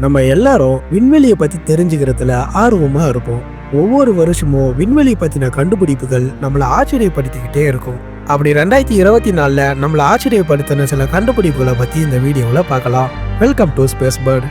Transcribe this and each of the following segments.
நம்ம எல்லாரும் விண்வெளியை பத்தி தெரிஞ்சுக்கிறதுல ஆர்வமா இருப்போம். ஒவ்வொரு வருஷமும் விண்வெளி பத்தின கண்டுபிடிப்புகள் நம்மளை ஆச்சரியப்படுத்திக்கிட்டே இருக்கும். அப்படி 2024 நம்மளை ஆச்சரியப்படுத்தின சில கண்டுபிடிப்புகளை பத்தி இந்த வீடியோவில் பார்க்கலாம். Welcome to space bird.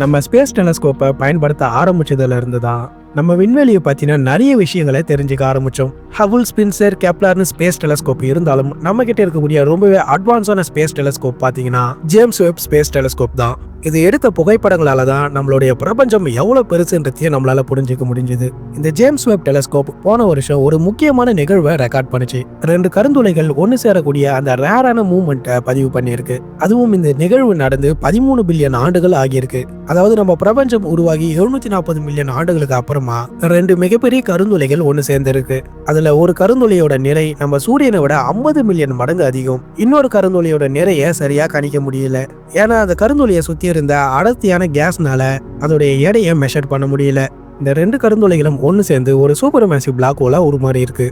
நம்ம ஸ்பேஸ் டெலஸ்கோப்பை பயன்படுத்த ஆரம்பிச்சதுல இருந்து தான் நம்ம விண்வெளியை பற்றின நிறைய விஷயங்களை தெரிஞ்சுக்க ஆரம்பித்தோம். ஹபுல், ஸ்பின்சர், கெப்லர்னு ஸ்பேஸ் டெலஸ்கோப் இருந்தாலும் நம்ம கிட்ட இருக்கக்கூடிய ரொம்பவே அட்வான்ஸான ஸ்பேஸ் டெலஸ்கோப் பார்த்தீங்கன்னா ஜேம்ஸ் வெப் ஸ்பேஸ் டெலஸ்கோப் தான். இது எடுத்த புகைப்படங்களால தான் நம்மளுடைய பிரபஞ்சம் எவ்வளவு பெருசுன்றதையும் நம்மளால புரிஞ்சுக்க முடிஞ்சது. இந்த ஜேம்ஸ் வெப் டெலஸ்கோப் போன வருஷம் ஒரு முக்கியமான நிகழ்வை ரெக்கார்ட் பண்ணுச்சு. 2 கருந்துளைகள் ஒன்று சேரக்கூடிய அந்த ரேரான மூவ்மெண்ட்டை பதிவு பண்ணியிருக்கு. அதுவும் இந்த நிகழ்வு நடந்து 13 பில்லியன் ஆண்டுகள் ஆகியிருக்கு. அதாவது நம்ம பிரபஞ்சம் உருவாகி 740 மில்லியன் ஆண்டுகளுக்கு அப்புறமா 2 மிகப்பெரிய கருந்துளைகள் ஒன்று சேர்ந்திருக்கு. அதுல ஒரு கருந்துளையோட நிறை நம்ம சூரியனை விட 50 மில்லியன் மடங்கு அதிகம். இன்னொரு கருந்துளையோட நிறைய சரியா கணிக்க முடியல. ஏன்னா அந்த கருந்துளையை சுத்தி இருந்த அடர்த்தியான கேஸ்னால அதோடைய எடையை மெஷர் பண்ண முடியல. இந்த 2 கருந்துளைகளும் ஒன்று சேர்ந்து ஒரு சூப்பர் மேசிவ் பிளாக் ஹோலா உருமாறி இருக்கு.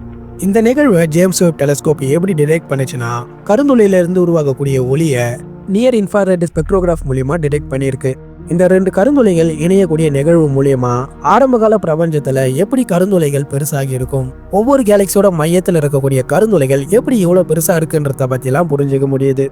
இந்த நிகழ்வை ஜேம்ஸ் வெப் டெலஸ்கோப் எப்படி டிடெக்ட் பண்ணுச்சுன்னா, கருந்துளையில இருந்து உருவாகக்கூடிய ஒளியை நியர் இன்ஃப்ராரெட் ஸ்பெக்ட்ரோகிராஃப் மூலியமா டிடெக்ட் பண்ணியிருக்கு. இந்த 2 கருந்துளைகள் இணையக்கூடிய நிகழ்வு மூலியமா ஆரம்பகால பிரபஞ்சத்துல எப்படி கருந்துளைகள் பெருசாகி இருக்கும், ஒவ்வொரு கேலக்சியோட மையத்தில் இருக்கக்கூடிய கருந்துளைகள் எப்படி இவ்வளவு பெருசா இருக்குன்றத பத்தி எல்லாம் புரிஞ்சுக்க முடியுது.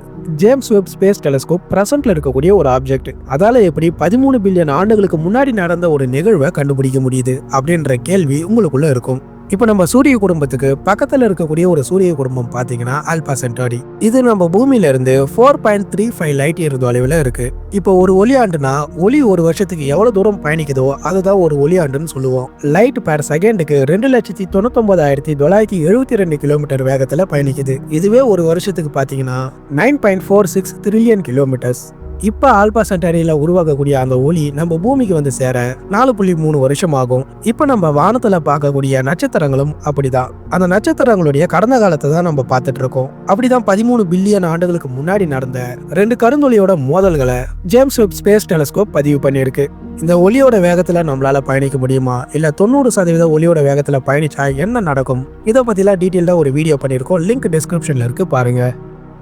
ஜேம்ஸ் வெப் ஸ்பேஸ் டெலஸ்கோப் பிரசன்ட்ல இருக்கக்கூடிய ஒரு ஆப்ஜெக்ட். அதால எப்படி 13 பில்லியன் ஆண்டுகளுக்கு முன்னாடி நடந்த ஒரு நிகழ்வை கண்டுபிடிக்க முடியுது அப்படின்ற கேள்வி உங்களுக்குள்ள இருக்கும். இப்போ நம்ம சூரிய குடும்பத்துக்கு பக்கத்தில் இருக்கக்கூடிய ஒரு சூரிய குடும்பம் பார்த்தீங்கன்னா ஆல்பா சென்டாரி. இது நம்ம பூமியில இருந்து 4.35 லைட் இயர் தொலைவில் இருக்கு. இப்போ ஒரு ஒளியாண்டுனா ஒளி ஒரு வருஷத்துக்கு எவ்வளவு தூரம் பயணிக்குதோ அதுதான் ஒரு ஒளியாண்டுன்னு சொல்லுவோம். லைட் பெர் செகண்டுக்கு 2,99,972 கிலோமீட்டர் வேகத்துல பயணிக்குது. இதுவே ஒரு வருஷத்துக்கு பார்த்தீங்கன்னா 9.46 ட்ரில்லியன் கிலோமீட்டர்ஸ். இப்ப ஆல்பா சென்டாரியில உருவாகக்கூடிய அந்த ஒளி நம்ம பூமிக்கு வந்து சேர 4.3 வருஷம் ஆகும். இப்ப நம்ம வானத்துல பார்க்கக்கூடிய நட்சத்திரங்களும் அப்படிதான். அந்த நட்சத்திரங்களுடைய கடந்த காலத்தை தான் நம்ம பார்த்துட்டு இருக்கோம். அப்படிதான் 13 பில்லியன் ஆண்டுகளுக்கு முன்னாடி நடந்த 2 கருந்துளையோட மோதல்களை ஜேம்ஸ் வெப் ஸ்பேஸ் டெலஸ்கோப் பதிவு பண்ணியிருக்கு. இந்த ஒளியோட வேகத்துல நம்மளால பயணிக்க முடியுமா, இல்ல 90% ஒளியோட வேகத்துல பயணிச்சா என்ன நடக்கும், இதை பத்திலாம் டீட்டெயிலா ஒரு வீடியோ பண்ணியிருக்கோம். லிங்க் டிஸ்கிரிப்ஷன்ல இருக்கு, பாருங்க.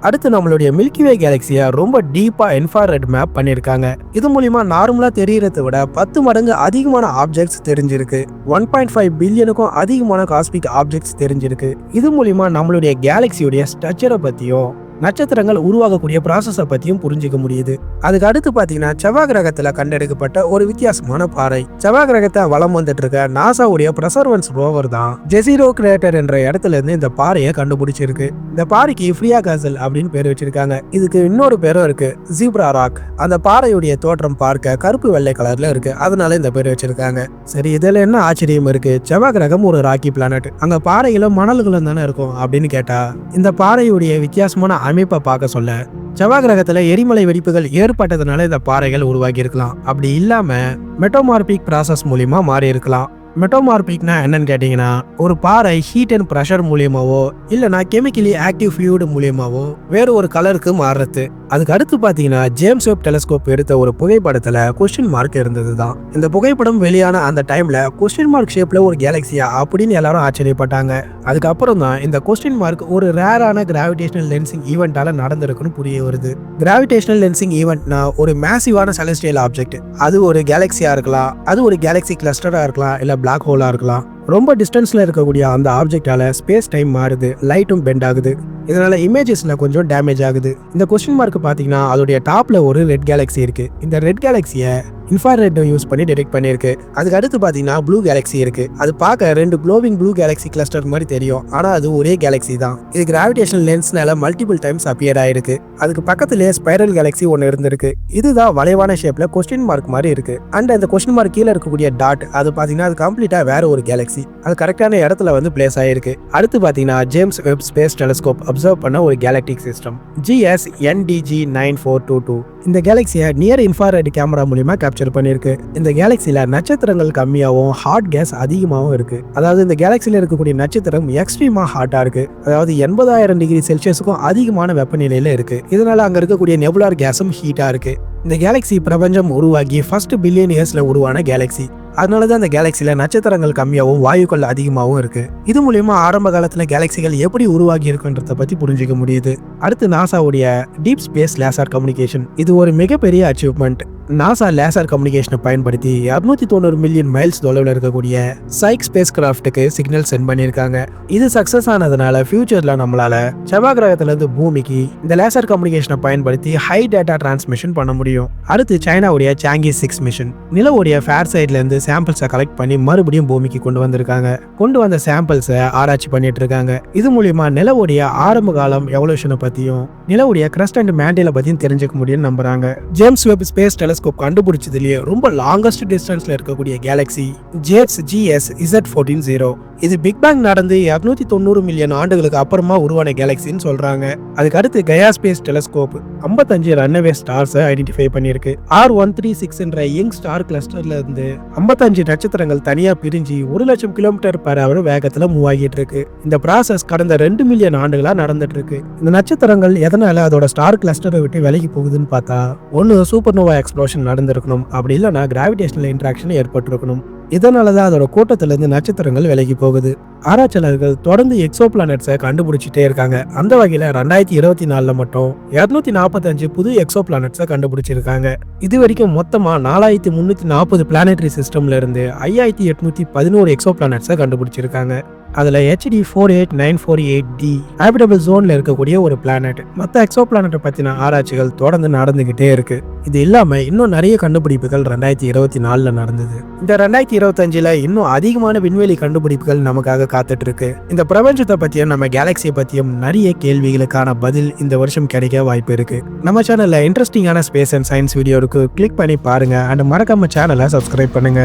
அடுத்து நம்மளுடைய மில்கிவே கேலக்சியை ரொம்ப டீப்பா இன்ஃப்ராரெட் மேப் பண்ணியிருக்காங்க. இது மூலியமா நார்மலா தெரியறதை விட 10 மடங்கு அதிகமான ஆப்ஜெக்ட்ஸ் தெரிஞ்சிருக்கு. 1.5 பில்லியனுக்கும் அதிகமான காஸ்மிக் ஆப்ஜெக்ட்ஸ் தெரிஞ்சிருக்கு. இது மூலியமா நம்மளுடைய கேலக்சியோடைய ஸ்ட்ரக்சரை பத்தியும் நட்சத்திரங்கள் உருவாகக்கூடிய ப்ராசஸை பத்தியும் புரிஞ்சுக்க முடியுது. அதுக்கு அடுத்து பாத்தீங்கன்னா செவ்வாய் கிரகத்துல கண்டெடுக்கப்பட்ட ஒரு வித்தியாசமான பாறை. செவ்வாய் கிரகத்தை வலம் வந்துட்டு இருக்க நாசாவுடைய பிரசர்வன்ஸ் ரோவர் தான் ஜெசிரோ கிரேட்டர் என்ற இடத்துல இருந்து இந்த பாறையை கண்டுபிடிச்சிருக்கு. இந்த பாறைக்கு ஃப்ரியா காசல் அப்படின்னு பேர் வச்சிருக்காங்க. இதுக்கு இன்னொரு பேரும் இருக்கு, ஜீப்ரா ராக். அந்த பாறையுடைய தோற்றம் பார்க்க கருப்பு வெள்ளை கலர்ல இருக்கு, அதனால இந்த பேர் வச்சிருக்காங்க. சரி, இதுல என்ன ஆச்சரியம் இருக்கு? செவ்வாய் கிரகம் ஒரு ராக்கி பிளானட், அங்க பாறைகளும் மணல்களும் தானே இருக்கும் அப்படின்னு கேட்டா, இந்த பாறையுடைய வித்தியாசமான அமைப்பை பார்க்க சொல்ல செவ்வாய் கிரகத்துல எரிமலை வெடிப்புகள் ஏற்பட்டதுனால இந்த பாறைகள் உருவாகி இருக்கலாம். அப்படி இல்லாம மெட்டோமார்பிக் ப்ராசஸ் மூலியமா மாறி இருக்கலாம். மெட்டோமார்பிக்னா என்னன்னு கேட்டீங்கன்னா, ஒரு பாறை ஹீட் அண்ட் ப்ரெஷர் மூலியமாவோ இல்லைனா கெமிக்கலி ஆக்டிவ் ஃபியூட் மூலியமாவோ வேறு ஒரு கலருக்கு மாறுறது. அதுக்கு அடுத்து பாத்தீங்கன்னா ஜேம்ஸ் வெப் டெலஸ்கோப் எடுத்த ஒரு புகைப்படத்துல கொஸ்டின் மார்க் இருந்தது தான். இந்த புகைப்படம் வெளியான அந்த டைம்ல கொஸ்டின் மார்க் ஷேப்ல ஒரு கேலக்சியா அப்படின்னு எல்லாரும் ஆச்சரியப்பட்டாங்க. அதுக்கப்புறம் தான் இந்த கொஸ்டின் மார்க் ஒரு ரேரான கிராவிடேஷனல் லென்சிங் ஈவெண்டால நடந்திருக்குன்னு புரிய வருது. கிராவிடேஷனல் லென்சிங் ஈவெண்ட்னா ஒரு மேசிவான செலஸ்டியல் ஆப்ஜெக்ட். அது ஒரு கேலக்சியா இருக்கலாம், அது ஒரு கேலக்சி கிளஸ்டரா இருக்கலாம், இல்ல பிளாக் ஹோலா இருக்கலாம். ரொம்ப டிஸ்டன்ஸ்ல இருக்கக்கூடிய அந்த ஆப்ஜெக்டால ஸ்பேஸ் டைம் மாறுது, லைட்டும் பெண்ட் ஆகுது. இதனால இமேஜஸ்ல கொஞ்சம் டேமேஜ் ஆகுது. இந்த கொஸ்டின் மார்க் பாத்தீங்கன்னா அதோடைய டாப்ல ஒரு ரெட் கேலக்சி இருக்கு. இந்த ரெட் கேலக்சியை இன்ஃப்ராரெட் யூஸ் பண்ணி டிடெக்ட் பண்ணிருக்கு. அதுக்கு அடுத்து பாத்தீங்கன்னா ப்ளூ கேலக்சி இருக்கு. அது பார்க்க 2 க்ளோவிங் ப்ளூ கேலக்சி கிளஸ்டர் மாதிரி தெரியும், ஆனா அது ஒரே கேலக்சி தான். இது கிராவிடேஷனல் லென்ஸ்னால மல்டிபிள் டைம்ஸ் அப்பியர் ஆயிருக்கு. அதுக்கு பக்கத்துலயே ஸ்பைரல் கேலக்சி ஒன்னு இருந்திருக்கு. இதுதான் வளைவான ஷேப்ல கொஸ்டின் மார்க் மாதிரி இருக்கு. அண்ட் அந்த கொஸ்டின் மார்க் கீழே இருக்கக்கூடிய டாட் அது பாத்தீங்கன்னா அது கம்ப்ளீட்டா வேற ஒரு கேலக்சி. அது கரெக்டான இடத்துல வந்து பிளேஸ் ஆயிருக்கு. அடுத்து பாத்தீங்கன்னா James web space telescope observe பண்ண ஒரு கேலக்டிக் சிஸ்டம் GS-NDG-9422. இந்த கேலக்சியை நியர் இன்ஃப்ராரெட் கேமரா மூலியமா கேப்சர் பண்ணிருக்கு. இந்த கேலக்சியில நட்சத்திரங்கள் கம்மியாகவும் ஹாட் கேஸ் அதிகமாகவும் இருக்கு. அதாவது இந்த கேலக்சியில இருக்கக்கூடிய நட்சத்திரம் எக்ஸ்ட்ரீமா ஹாட்டா இருக்கு. அதாவது 80,000 டிகிரி செல்சியஸுக்கும் அதிகமான வெப்பநிலையில இருக்கு. இதனால அங்க இருக்கக்கூடிய நெபுலார் கேஸும் ஹீட்டா இருக்கு. இந்த கேலக்ஸி பிரபஞ்சம் உருவாகி ஃபர்ஸ்ட் பில்லியன் இயர்ஸ்ல உருவான கேலக்ஸி. அதனால தான் அந்த கேலக்சியில நட்சத்திரங்கள் கம்மியாகவும் வாயுக்கள் அதிகமாகவும் இருக்கு. இது மூலியமா ஆரம்ப காலத்துல கேலக்சிகள் எப்படி உருவாகி இருக்குன்றத பத்தி புரிஞ்சுக்க முடியுது. அடுத்து நாசாவுடைய டீப் ஸ்பேஸ் லேசர் கம்யூனிகேஷன். இது ஒரு மிகப்பெரிய அச்சீவ்மெண்ட். நாசா லேசர் கம்யூனிகேஷனை பயன்படுத்தி 290 மில்லியன் மைல்ஸ் தொலைவில் இருக்கக்கூடிய சைக் ஸ்பேஸ் கிராஃப்ட்டுக்கு சிக்னல் சென்ட் பண்ணியிருக்காங்க. இது சக்சஸ் ஆனதுனால ஃபியூச்சர்ல நம்மளால செவ்வாய் கிரகத்துல இருந்து பூமிக்கு இந்த லேசர் கம்யூனிகேஷனை பயன்படுத்தி ஹை டேட்டா டிரான்ஸ்மிஷன் பண்ண முடியும். அடுத்து சைனாவுடைய சாங்கி 6 மிஷன் நிலவுடைய ஃபேர் சைட்ல இருந்து சாம்பிள்ஸை கலெக்ட் பண்ணி மறுபடியும் பூமிக்கு கொண்டு வந்திருக்காங்க. கொண்டு வந்த சாம்பிள்ஸை ஆராய்ச்சி பண்ணிட்டு இருக்காங்க. இது மூலியமா நிலவுடைய ஆரம்ப காலம் எவல்யூஷனை பத்தியும் நிலவுடைய கிரஸ்ட் அண்ட் மேண்டிலை பத்தியும் தெரிஞ்சுக்க முடியும்னு நம்புறாங்க. ஜேம்ஸ் வெப் ஸ்பேஸ் டெலஸ்கோப் கண்டுபிடிச்சதுலயே ரொம்ப லாங்கஸ்ட் டிஸ்டன்ஸ்ல இருக்கக்கூடிய கேலக்ஸி ஜேட்ஸ் GS Z14-0. இது பிக் பேங் நடந்து 290 மில்லியன் ஆண்டுகளுக்கு அப்புறமா உருவான கேலக்சின்னு சொல்றாங்க. அதுக்கு அடுத்து Gaya space telescope 55 runaway ஸ்டார்ஸை identify பண்ணியிருக்கு. R136 என்ற யங் ஸ்டார் கிளஸ்டர்ல இருந்து 55 நட்சத்திரங்கள் தனியா பிரிஞ்சு 1,00,000 km/h வேகத்துல மூவ் ஆகிட்டு இருக்கு. இந்த ப்ராசஸ் கடந்த 2 மில்லியன் ஆண்டுகளா நடந்துட்டு இருக்கு. இந்த நட்சத்திரங்கள் எதனால அதோட ஸ்டார் கிளஸ்டரை விட்டு விலகி போகுதுன்னு பார்த்தா, ஒன்னு சூப்பர்னோவா எக்ஸ்ப்ளோஷன் நடந்திருக்கணும், அப்படி இல்லைன்னா கிராவிடேஷனல் இன்ட்ராக்ஷன் ஏற்பட்டிருக்கணும். இதனாலதான் அதோட கூட்டத்திலிருந்து நட்சத்திரங்கள் விலகி போகுது. ஆராய்ச்சியாளர்கள் தொடர்ந்து எக்ஸோ பிளானட்ஸை கண்டுபிடிச்சிட்டே இருக்காங்க. அந்த வகையில 2024 மட்டும் 245 புது எக்ஸோ பிளானட்ஸை கண்டுபிடிச்சிருக்காங்க. இது வரைக்கும் மொத்தமா 4340 பிளானட்டரி சிஸ்டம்ல இருந்து 5811 எக்ஸோ பிளானட்ஸை கண்டுபிடிச்சிருக்காங்க. அதுல HD 48948d ஹேபிட்டபிள் ஜோன்ல இருக்கக்கூடிய ஒரு பிளானட். மற்ற எக்ஸோ பிளானட்டை பத்தின ஆராய்ச்சிகள் தொடர்ந்து நடந்துகிட்டே இருக்கு. இது இல்லாம இன்னும் நிறைய கண்டுபிடிப்புகள் 2024 நடந்தது. இந்த 2025 இன்னும் அதிகமான விண்வெளி கண்டுபிடிப்புகள் நமக்காக காத்துட்டு இருக்கு. இந்த பிரபஞ்சத்தை பத்தியும் நம்ம கேலக்சியை பத்தியும் நிறைய கேள்விகளுக்கான பதில் இந்த வருஷம் கிடைக்க வாய்ப்பு இருக்கு. நம்ம சேனல்ல இன்ட்ரெஸ்டிங்கான ஸ்பேஸ் அண்ட் சயின்ஸ் வீடியோ இருக்கு. கிளிக் பண்ணி பாருங்க அண்ட் மறக்காம சேனலை சப்ஸ்கிரைப் பண்ணுங்க.